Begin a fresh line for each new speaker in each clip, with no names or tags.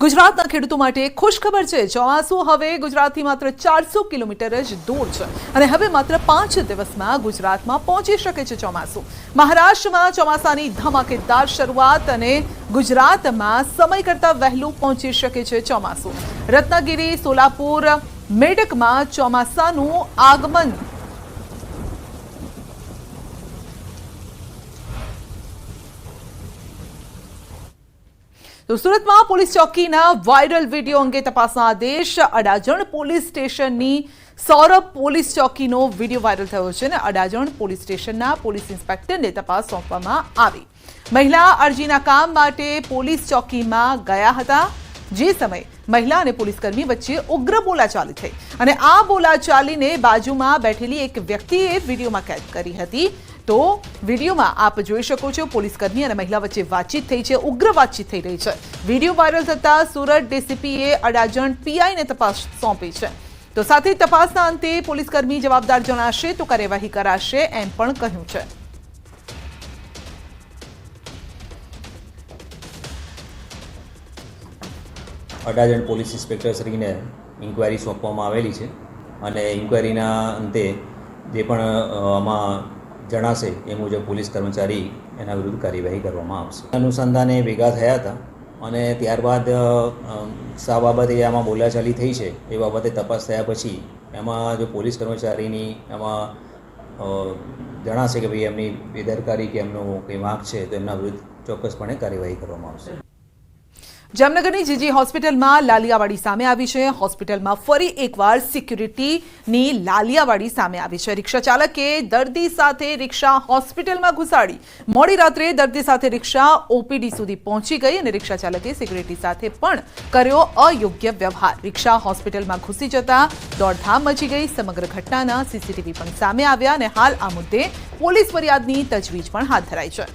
ગુજરાતના ખેડૂતો માટે ખુશખબર છે। ચોમાસું હવે ગુજરાતથી માત્ર 400 કિલોમીટર જ દૂર છે અને હવે માત્ર 5 દિવસમાં ગુજરાતમાં પહોંચી શકે છે ચોમાસું। મહારાષ્ટ્રમાં ચોમાસાની ધમાકેદાર શરૂઆત અને ગુજરાતમાં સમય કરતાં વહેલું પહોંચી શકે છે ચોમાસું। રત્નાગીરી, સોલાપુર, મેડકમાં ચોમાસાનું આગમન। तो सूरत में पुलिस चौकी वायरल वीडियो अंगे तपासना आदेश। अडाजण पुलिस स्टेशन सौरभ पुलिस चौकी वीडियो वायरल थयो छे ने अडाजण पुलिस स्टेशन पुलिस इंस्पेक्टर ने तपास सौंपवामां आवी। महिला अरजीना काम माटे पुलिस चौकी में गया हता। जे समय महिला और पुलिसकर्मी वच्चे उग्र बोलाचाली थई अने आ बोलाचालीने बाजुमां बैठेली एक व्यक्तिए वीडियो में कैद करी हती। तो वीडियो में आप जोई शको छो पुलिसकर्मी और महिला वच्चे बातचीत थई छे, उग्र बातचीत थई रही है। वीडियो वायरल थता सूरत डीसीपीए अडाजण पीआई ने तपास सौंपी है। तो साथ ही तपासना अंते पुलिसकर्मी जवाबदार जणाशे तो कार्यवाही कराशे एम पण कह्युं छे।
अडाजण पोलीस इंस्पेक्टर श्रीने इंक्वायरी सौंपवामां आवेली छे अने इंक्वायरीना अंते जे पण आमां जणाशे ए मुजब पुलिस कर्मचारी एना विरुद्ध कार्यवाही करवामां आवशे। अनुसंधाने भेगा थया हता अने त्यारबाद शा बाबते आमां बोलाचाली थई छे ए बाबते तपास थया पछी एमां जो पुलिस कर्मचारीनी एमां जणाशे के भाई एमनी बेदरकारी के एमनो कोई वांक छे तो एमना विरुद्ध चोक्कसपणे कार्यवाही करवामां आवशे।
जामनगरनी जीजी होस्पिटल में लालियावाड़ी सामे आवी छे। होस्पिटल में फरी एकवार सिक्योरिटी नी लालियावाड़ी सामे आवी छे। रिक्शा चालके दर्दी साथे रिक्शा होस्पिटल में घुसाड़ी। मोडी रात्रे दर्दी साथे रिक्शा ओपीडी सुधी पहोंची गई और रिक्शा चालके सिक्योरिटी साथे पण कर्यो अयोग्य व्यवहार। रिक्शा होस्पिटल में घुसी जता दौड़धाम मची गई। समग्र घटनाना सीसीटीवी पण सामे आव्या अने हाल आ मुद्दे पोलीस फरियादनी तजवीज पण हाथ धराई छे।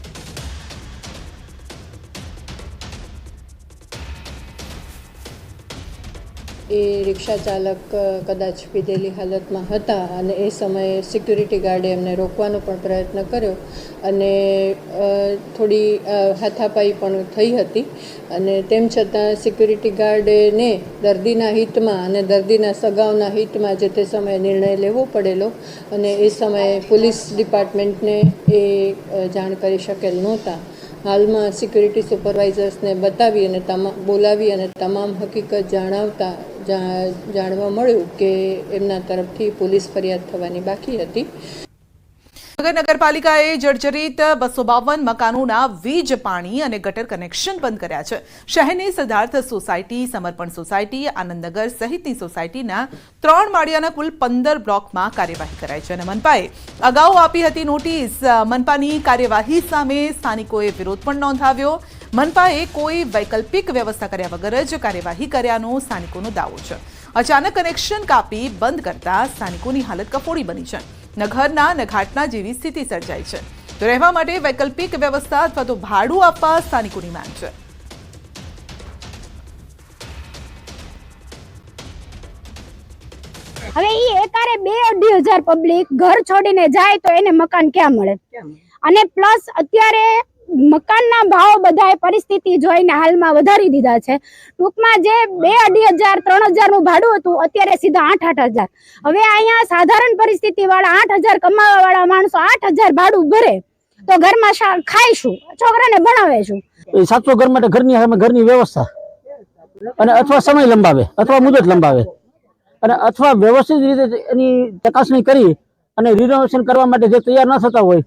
ए रिक्शा चालक कदाच पीधेली हालत में हता अने ए समय सिक्योरिटी गार्डे एमने रोकवानो पण प्रयत्न कर्यो अने थोड़ी हाथापाई पण थई हती अने तेम छतां सिक्योरिटी गार्डे ने दर्दीना हितमां अने दर्दीना सगावना हितमां जे ते समय निर्णय लेवो पड़ेलो अने ए समय पुलिस डिपार्टमेंटने ए जाण करी शकेल नहोता। हाल में सिक्योरिटी सुपरवाइजर्स ने बतावी अने बोलावी अने तमाम हकीकत जणावता जाणवा मळ्युं के एमना तरफथी पुलिस फरियाद थवानी बाकी हती।
नगरपालिकाए जर्जरित 252 मकानों वीज, पाणी और गटर कनेक्शन बंद कर्या छे। शहरनी सिद्धार्थ सोसायटी, समर्पण सोसायटी, आनंदनगर सहितनी सोसायटीना 3 माळियाना कुल 15 ब्लॉक में कार्यवाही कराई छे। मनपाए अगाऊ आपी हती नोटिस। मनपानी कार्यवाही सामे स्थानिकोए विरोध पण नोंधाव्यो। मनपाए कोई वैकल्पिक व्यवस्था कर्या वगर ज कार्यवाही कर्यानो स्थानिकोनो दावो छे। अचानक कनेक्शन कापी बंद करता स्थानिकोनी हालत कफोड़ी बनी छे। न घरना न घाटना जेवी स्थिति सर्जाई छे। तो रहवा माटे वैकल्पिक व्यवस्था अथवा तो भाड़ू आपवा स्थानिकोनी मांग छे।
હવે ઈ એકારે 2-2,500 પબ્લિક ઘર છોડીને જાય તો એને મકાન ક્યાં મળે? અને પ્લસ અત્યારે મકાનના ભાવ બધાય પરિસ્થિતિ જોઈને હાલમાં વધારી દીધા છે। ટૂંકમાં જે 2-2,500-3,000 નું ભાડું હતું અત્યારે સીધા 8-8,000। હવે અહીંયા સાધારણ પરિસ્થિતિ વાળા 8,000 કમાવા વાળા માણસો 8,000 ભાડું ભરે તો ઘરમાં ખાઈશું, છોકરાને ભણાવેશું।
700 ઘર માટે ઘરની વ્યવસ્થા અને અથવા સમય લંબાવે અથવા મુદત લંબાવે અને અથવા વ્યવસ્થિત રીતે એની ચકાસણી કરી અને રિનોવેશન કરવા માટે જે તૈયાર ન થતા હોય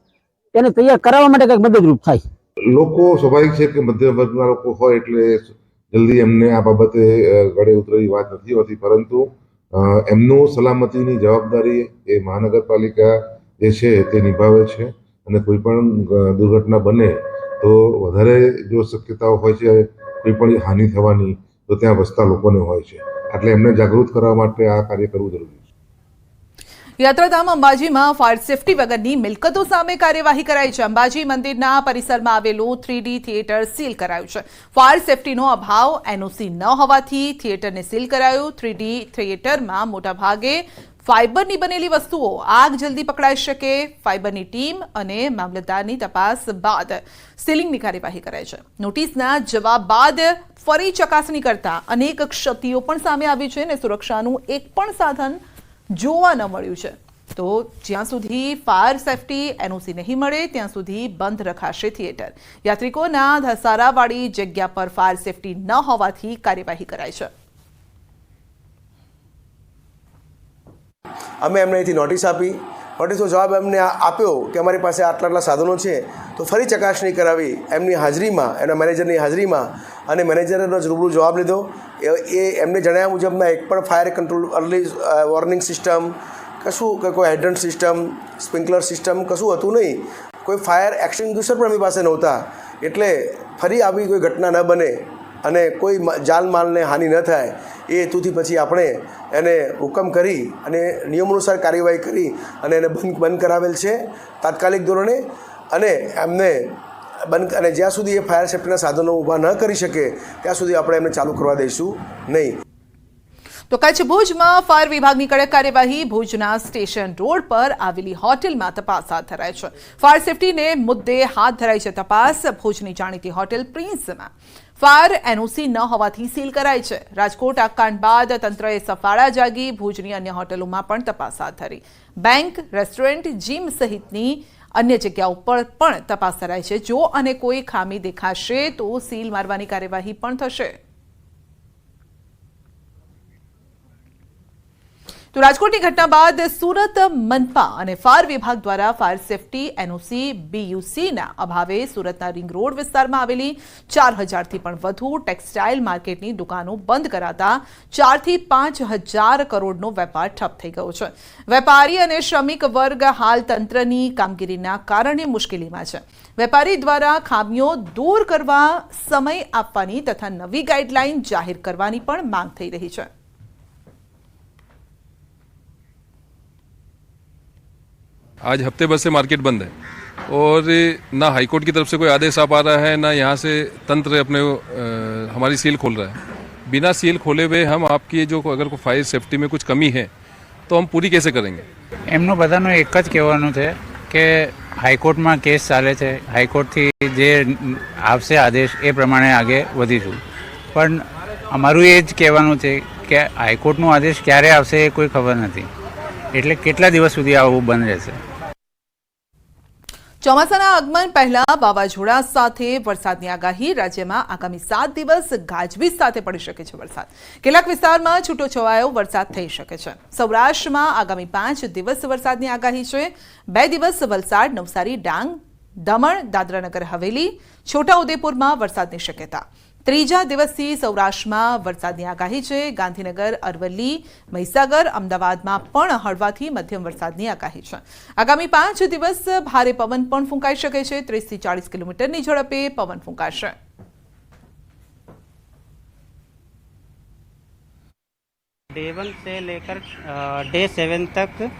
તેને તૈયાર કરાવવા માટે કંઈક મદદરૂપ થાય।
લોકો સ્વાભાવિક છે કે મધ્યમ વર્ગના લોકો હોય એટલે જલ્દી એમને આ બાબતે ગળે ઉતરેલી વાત નથી હોતી, પરંતુ એમનું સલામતીની જવાબદારી એ મહાનગરપાલિકા જે છે તે નિભાવે છે અને કોઈ પણ દુર્ઘટના બને તો વધારે જો શક્યતાઓ હોય છે કોઈ પણ હાનિ થવાની તો ત્યાં વસતા લોકોને હોય છે, એટલે એમને જાગૃત કરવા માટે આ કાર્ય કરવું જરૂરી છે।
यात्राधाम अंबाजी में फायर सेफ्टी वगरनी मिलकतों सामे कार्यवाही कराई है। अंबाजी मंदिरना परिसर में आवेलू 3D थिएटर सील करायु है। फायर सेफ्टीनो अभाव एनओसी न होवाथी थिएटर ने सील करायु। 3D थिएटर में मोटा भागे फाइबरनी बनेली वस्तुओं आग जल्दी पकड़ाई शके। फाइबरनी टीम अने मामलतदारनी तपास बाद सीलिंगनी कार्यवाही कराई है। नोटिसना जवाब बाद ફરી ચકાસણી કરતા અનેક ક્ષતિઓ પણ સામે આવી છે અને સુરક્ષાનું એક પણ સાધન જોવા ન મળ્યું છે. તો જ્યાં સુધી ફાયર સેફટી એનઓસી નહીં મળે ત્યાં સુધી બંધ રખાશે થિયેટર. યાત્રિકોના ધસારાવાળી જગ્યા પર ફાયર સેફટી ન હોવાથી કાર્યવાહી કરાઈ છે.
અમે એમને અહીંથી નોટિસ આપી. નોટિસનો જવાબ એમને આપ્યો કે અમારી પાસે આટલા સાધનો છે, તો ફરી ચકાસણી કરાવી એમની હાજરીમાં, એના મેનેજરની હાજરીમાં, અને મેનેજરનો જ રૂબરૂ જવાબ લીધો. એ એમને જણાવ્યા મુજબના એક પણ fire control early warning system, કશું કે કોઈ હાઇડ્રન્ટ સિસ્ટમ, સ્પ્રિંકલર સિસ્ટમ કશું હતું નહીં. કોઈ ફાયર એક્સટિંગ્યુશર પણ એમની પાસે નહોતા. એટલે ફરી આવી કોઈ ઘટના ન બને અને કોઈ જાનમાલને હાનિ ન થાય એ હેતુથી પછી આપણે એને હુકમ કરી અને નિયમાનુસાર કાર્યવાહી કરી અને એને બંધ કરાવેલ છે તાત્કાલિક ધોરણે. અને એમને બંધ, અને જ્યાં સુધી એ ફાયર સેફ્ટીના સાધનો ઊભા ન કરી શકે ત્યાં સુધી આપણે એમને ચાલુ કરવા દઈશું નહીં.
તો કચ્છ ભુજમાં ફાયર વિભાગની કડક કાર્યવાહી. ભુજના સ્ટેશન રોડ પર આવેલી હોટેલમાં તપાસ હાથ ધરાઈ છે. ફાયર સેફટીને મુદ્દે હાથ ધરાઈ છે તપાસ. ભુજની જાણીતી હોટેલ પ્રિન્સમાં ફાયર એનઓસી ન હોવાથી સીલ કરાઈ છે. રાજકોટ કાંડ બાદ તંત્રએ સફાળા જાગી. ભુજની અન્ય હોટેલોમાં પણ તપાસ હાથ ધરી. બેંક, રેસ્ટોરન્ટ, જીમ સહિતની અન્ય જગ્યાઓ પર પણ તપાસ કરાઈ છે. જો અને કોઈ ખામી દેખાશે તો સીલ મારવાની કાર્યવાહી પણ થશે. તો રાજકોટની ઘટના બાદ સુરત મનપા અને ફાયર વિભાગ દ્વારા ફાયર સેફટી એનઓસી બીયુસીના અભાવે સુરતના રિંગ રોડ વિસ્તારમાં આવેલી 4000થી પણ વધુ ટેક્સટાઇલ માર્કેટની દુકાનો બંધ કરાતા 4 થી 5000 કરોડનો વેપાર ઠપ થઈ ગયો છે. વેપારી અને શ્રમિક વર્ગ હાલ તંત્રની કામગીરીના કારણે મુશ્કેલીમાં છે. વેપારી દ્વારા ખામીઓ દૂર કરવા સમય આપવાની તથા નવી ગાઈડલાઈન જાહેર કરવાની પણ માંગ થઈ રહી છે.
आज हफ्ते भर से मार्केट बंद है और ना हाईकोर्ट की तरफ से कोई आदेश आ पा रहा है, ना यहाँ से तंत्र अपने हमारी सील खोल रहा है. बिना सील खोले हुए हम आपकी जो अगर कोई फायर सेफ्टी में कुछ कमी है तो हम पूरी कैसे करेंगे?
એમનું બધાનું એક જ કહેવાનું છે કે હાઈકોર્ટમાં કેસ ચાલે છે, હાઈકોર્ટથી જે આવશે આદેશ એ પ્રમાણે આગે વધીશું. પણ અમારું એ જ કહેવાનું છે કે હાઈકોર્ટનો આદેશ ક્યારે આવશે એ કોઈ ખબર નથી, એટલે કેટલા દિવસ સુધી આવું બંધ રહેશે.
ચોમાસાના આગમન પહેલા વાવાઝોડા સાથે વરસાદની આગાહી. રાજ્યમાં આગામી 7 દિવસ ગાજવીજ સાથે પડી શકે છે વરસાદ. કેટલાક વિસ્તારમાં છૂટોછવાયો વરસાદ થઈ શકે છે. સૌરાષ્ટ્રમાં આગામી 5 દિવસ વરસાદની આગાહી છે. 2 દિવસ વલસાડ, નવસારી, ડાંગ, દમણ, દાદરાનગર હવેલી, છોટાઉદેપુરમાં વરસાદની શક્યતા. ત્રીજા દિવસથી સૌરાષ્ટ્રમાં વરસાદની આગાહી છે. ગાંધીનગર, અરવલ્લી, મહીસાગર, અમદાવાદમાં પણ હળવાથી મધ્યમ વરસાદની આગાહી છે. આગામી 5 દિવસ ભારે પવન પણ ફૂંકાઈ શકે છે. 30 થી 40 કિલોમીટરની ઝડપે પવન ફૂંકાશે.
डे 1 से लेकर डे 7 तक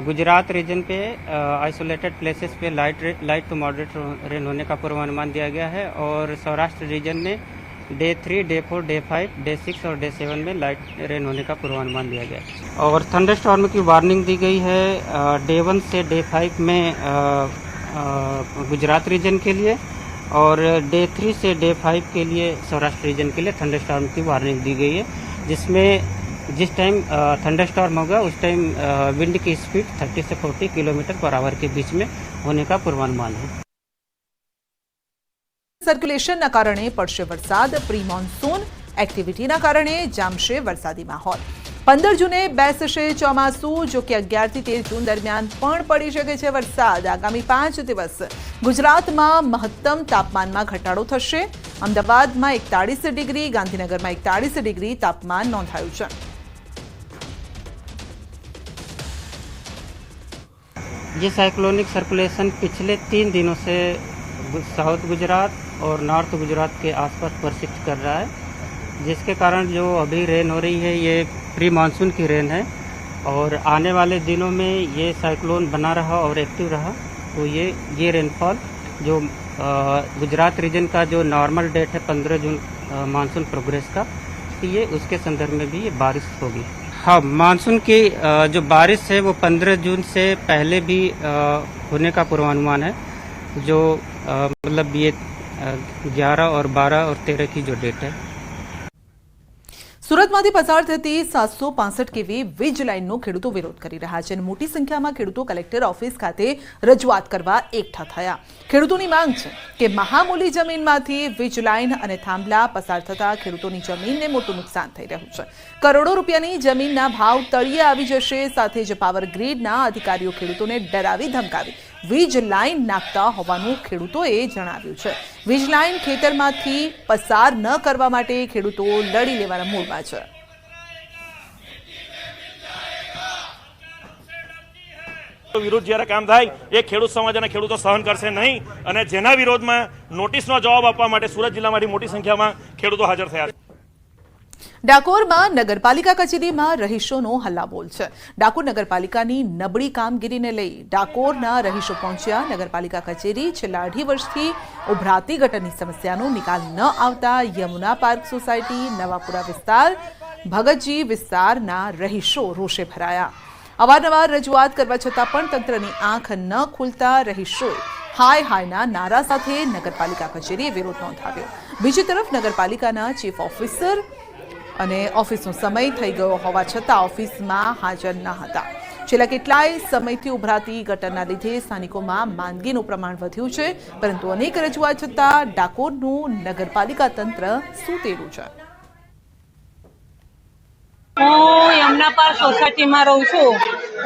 गुजरात रीजन पे आइसोलेटेड प्लेसेस पे लाइट टू मॉडरेट रेन होने का पूर्वानुमान दिया गया है और सौराष्ट्र रीजन में डे 3, डे 4, डे 5, डे 6 और डे 7 में लाइट रेन होने का पूर्वानुमान दिया गया है. और थंडर स्टॉर्म की वार्निंग दी गई है डे 1 से डे 5 में गुजरात रीजन के लिए और डे 3 से डे 5 के लिए सौराष्ट्र रीजन के लिए थंडर स्टॉर्म की वार्निंग दी गई है, जिसमें जिस टाइम थंडर स्टॉर्म होगा उस टाइम विंड की स्पीड 30 से 40 किलोमीटर पर आवर के बीच में होने का पूर्वानुमान है.
સર્ક્યુલેશનના કારણે પડશે વરસાદ. પ્રી મોન્સૂન એક્ટિવિટીના કારણે જામશે વરસાદી માહોલ. 15 જૂને બેસશે ચોમાસું. જો કે 11 થી 13 જૂન દરમિયાન પણ પડી શકે છે વરસાદ. આગામી 5 દિવસ ગુજરાતમાં મહત્તમ તાપમાનમાં ઘટાડો થશે. અમદાવાદમાં 41 ડિગ્રી, ગાંધીનગરમાં 41 ડિગ્રી તાપમાન નોંધાયું છે.
ये साइक्लोनिक सर्कुलेशन पिछले 3 दिनों से साउथ गुजरात और नॉर्थ गुजरात के आसपास परसिस्ट कर रहा है, जिसके कारण जो अभी रेन हो रही है ये प्री मानसून की रेन है और आने वाले दिनों में ये साइक्लोन बना रहा और एक्टिव रहा तो ये रेनफॉल जो गुजरात रीजन का जो नॉर्मल डेट है 15 जून मानसून प्रोग्रेस का, तो ये उसके संदर्भ में भी ये बारिश होगी. हाँ, मानसून की जो बारिश है वो 15 जून से पहले भी होने का पूर्वानुमान है. जो मतलब ये 11 और 12 और 13 की जो डेट है।
સુરતમાંથી પસાર થતી 765 કેવી વીજ લાઇનનો ખેડૂતો વિરોધ કરી રહ્યા છે અને મોટી સંખ્યામાં ખેડૂતો કલેક્ટર ઓફિસ ખાતે રજૂઆત કરવા એકઠા થયા. ખેડૂતોની માંગ છે કે મહામૂલી જમીનમાંથી વીજ લાઇન અને થાંભલા પસાર થતા ખેડૂતોની જમીનને મોટું નુકસાન થઈ રહ્યું છે. કરોડો રૂપિયાની જમીનના ભાવ તળિયે આવી જશે. સાથે જ પાવર ગ્રીડના અધિકારીઓ ખેડૂતોને ડરાવી ધમકાવી વીજ લાઇન નાખતા હોવાનું ખેડૂતોએ જણાવ્યું છે. વીજ લાઇન ખેતરમાંથી પસાર ન કરવા માટે ખેડૂતો લડી લેવાના મૂડમાં છે.
વિરુદ્ધ જ્યારે કામ થાય એ ખેડૂત સમાજ અને ખેડૂતો સહન કરશે નહીં અને જેના વિરોધમાં નોટિસનો જવાબ આપવા માટે સુરત જિલ્લામાંથી મોટી સંખ્યામાં ખેડૂતો હાજર થયા છે.
ડાકોરમાં નગરપાલિકા કચેરીમાં રહીશોનો હલ્લાબોલ છે. ડાકોર નગરપાલિકાની નબળી કામગીરીને લઈ ડાકોરના રહીશો પહોંચ્યા. નગરપાલિકા કચેરી છેલ્લા 2.5 વર્ષથી ઉભરાતી ગટરની સમસ્યાનો નિકાલ ન આવતા યમુના પાર્ક સોસાયટી, નવાપુરા વિસ્તાર, ભગતજી વિસ્તારના રહીશો રોષે ભરાયા. અવારનવાર રજૂઆત કરવા છતાં પણ તંત્રની આંખ ન ખુલતા રહીશોએ હાય હાયના નારા સાથે નગરપાલિકા કચેરીએ વિરોધ નોંધાવ્યો. બીજી તરફ નગરપાલિકાના ચીફ ઓફિસર અને ઓફિસનો સમય થઈ ગયો હોવા છતાં ઓફિસમાં હાજર ન હતા. છેલ્લા કેટલાય સમયથી ઉભરાતી ગટરના લીધે સ્થાનિકોમાં માંદગીનું પ્રમાણ વધ્યું છે. પરંતુ અનેક રજૂઆત છતાં ડાકોરનું નગરપાલિકા તંત્ર સૂતેલું છે.
હું યમુના પાર્ક સોસાયટીમાં રહું છું.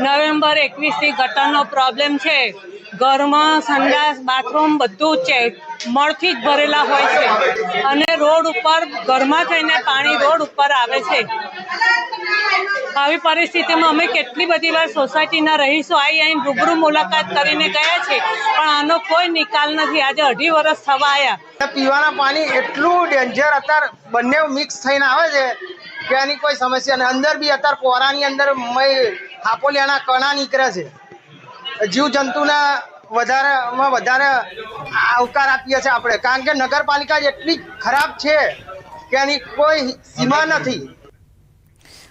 નવેમ્બર 21થી ગટરનો પ્રોબ્લેમ છે. ઘરમાં સંડાસ, બાથરૂમ બધું જ છે, મળથી જ ભરેલા હોય છે અને રોડ ઉપર ઘરમાં થઈને પાણી રોડ ઉપર આવે છે. આવી પરિસ્થિતિમાં અમે કેટલી બધી વાર સોસાયટીના રહીશો આવીને રૂબરૂ મુલાકાત કરીને ગયા છે, પણ આનો કોઈ નિકાલ નથી. આજે 2.5 વર્ષ થવા આવ્યા.
પીવાના પાણી એટલું ડેન્જર અત્યારે બંને મિક્સ થઈને આવે છે કે આની કોઈ સમસ્યા નહીં. અંદર બી અત્યારે કોરાની અંદર હાપોલિયાના કણા નીકળે છે. જીવજંતુના વધારેમાં વધારે આવકાર આપીએ છીએ આપણે, કારણ કે નગરપાલિકા એટલી ખરાબ છે કે એની કોઈ સીમા નથી.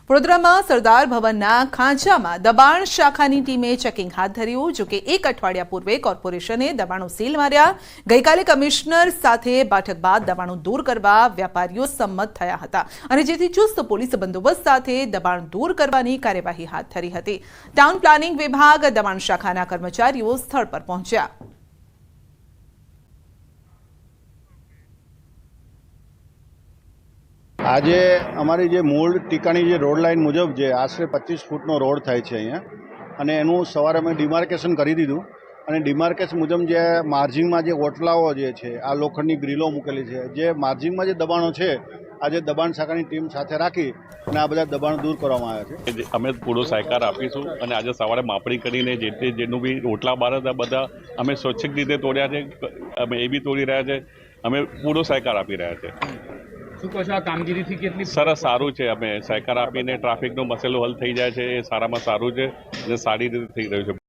વડોદરામાં સરદાર ભવનના ખાંચામાં દબાણ શાખાની ટીમે ચેકિંગ હાથ ધર્યું. જોકે 1 અઠવાડિયા પૂર્વે કોર્પોરેશને દબાણો સીલ માર્યા. ગઈકાલે કમિશનર સાથે બેઠક બાદ દબાણો દૂર કરવા વેપારીઓ સંમત થયા હતા અને જેથી ચુસ્ત પોલીસ બંદોબસ્ત સાથે દબાણ દૂર કરવાની કાર્યવાહી હાથ ધરી હતી. ટાઉન પ્લાનિંગ વિભાગ, દબાણ શાખાના કર્મચારીઓ સ્થળ પર પહોંચ્યા.
આજે અમારી જે મૂળ ટીકાની જે રોડ લાઇન મુજબ જે આશરે 25 ફૂટનો રોડ થાય છે અહીંયા, અને એનું સવારે અમે ડિમાર્કેશન કરી દીધું અને ડિમાર્કેશન મુજબ જે માર્જિંગમાં જે ઓટલાઓ જે છે, આ લોખંડની ગ્રીલો મૂકેલી છે, જે માર્જિંગમાં જે દબાણો છે, આજે દબાણ શાખાની ટીમ સાથે રાખી અને આ બધા દબાણ દૂર કરવામાં આવ્યા છે.
અમે પૂરો સહકાર આપીશું અને આજે સવારે માપણી કરીને જેનું બી ઓટલા બાર હતા બધા અમે સ્વચ્છિક રીતે તોડ્યા છે. અમે એ બી તોડી રહ્યા છે. અમે પૂરો સહકાર આપી રહ્યા છે.
શું કહો છો, આ કામગીરીથી કેટલી
સરસ સારું છે. અમે સહકાર આપીને ટ્રાફિકનો મસલો હલ થઈ જાય છે, એ સારામાં સારું છે અને સારી રીતે થઈ રહ્યું છે.